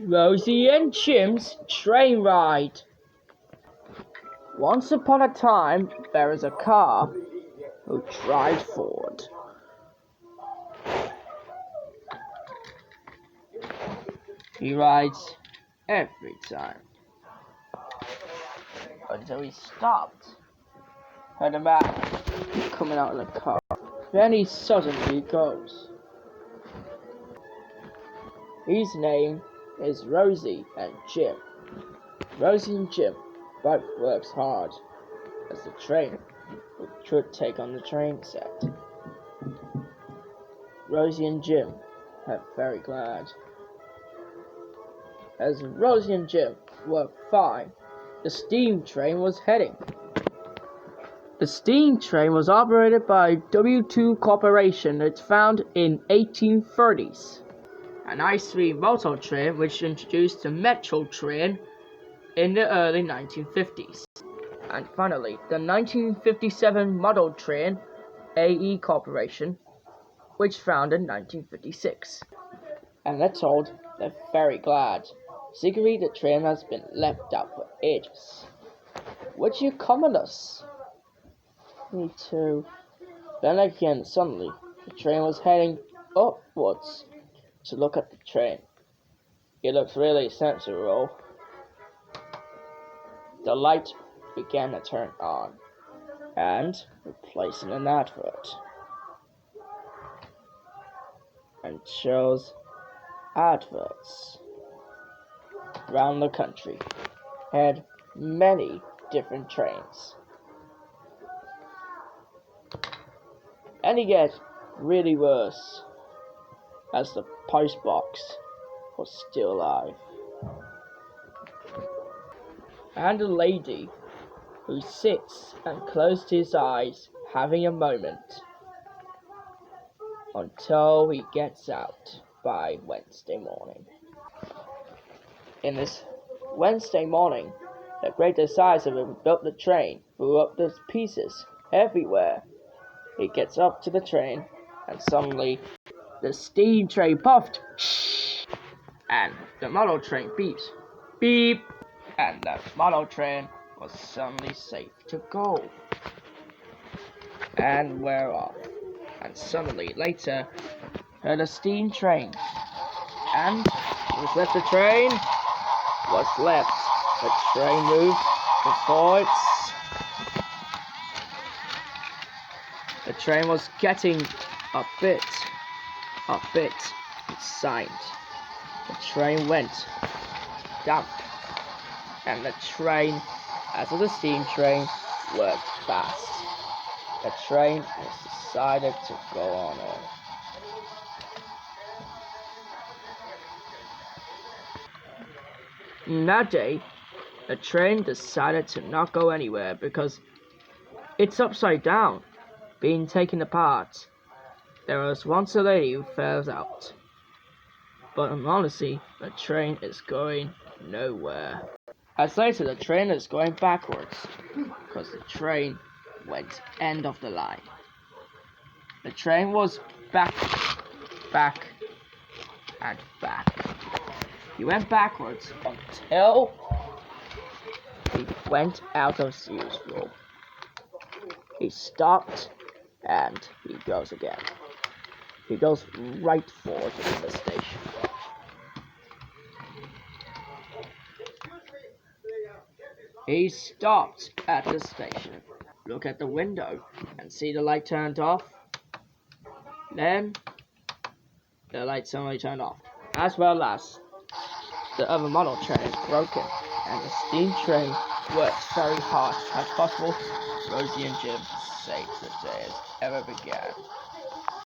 Rosie and Jim's train ride. Once upon a time, there was a car who tried forward. He rides every time until he stopped. Heard a man coming out of the car. Then he suddenly goes. His name is Rosie and Jim. Rosie and Jim both works hard as the train should take on the train set. Rosie and Jim are very glad. As Rosie and Jim worked fine, the steam train was heading. The steam train was operated by W2 Corporation. It's found in 1830s. An high-speed motor train which introduced the metro train in the early 1950s. And finally, the 1957 model train, AE Corporation, which found in 1956. And they're told they're very glad. Secretly, the train has been left out for ages. Would you come with us? Me too. Then again, suddenly, the train was heading upwards to look at the train. It looks really sensual. The light began to turn on and replacing an advert. And shows adverts around the country had many different trains. And it gets really worse as the post box was still alive. And a lady who sits and closed his eyes having a moment until he gets out by Wednesday morning. In this Wednesday morning, the great size of him built the train, blew up the pieces everywhere. He gets up to the train, and suddenly the steam train puffed, and the model train beeps, beep, and the model train was suddenly safe to go. And we're off. And suddenly later, heard a steam train, and was left the train. Was left. The train moved before it's. The train was getting a bit inside. The train went damp, and the train, as of the steam train, worked fast. The train has decided to go on. That day, the train decided to not go anywhere because it's upside down, being taken apart. There was once a lady who fell out. But honestly, the train is going nowhere. As later, the train is going backwards because the train went end of the line. The train was back, and back. He went backwards until he went out of useful. He stopped and he goes again. He goes right forward to the station. He stopped at the station. Look at the window and see the light turned off. Then the light suddenly turned off, as well as the other model train is broken, and the steam train works very hard as possible. Rosie and Jim saved the day as ever began.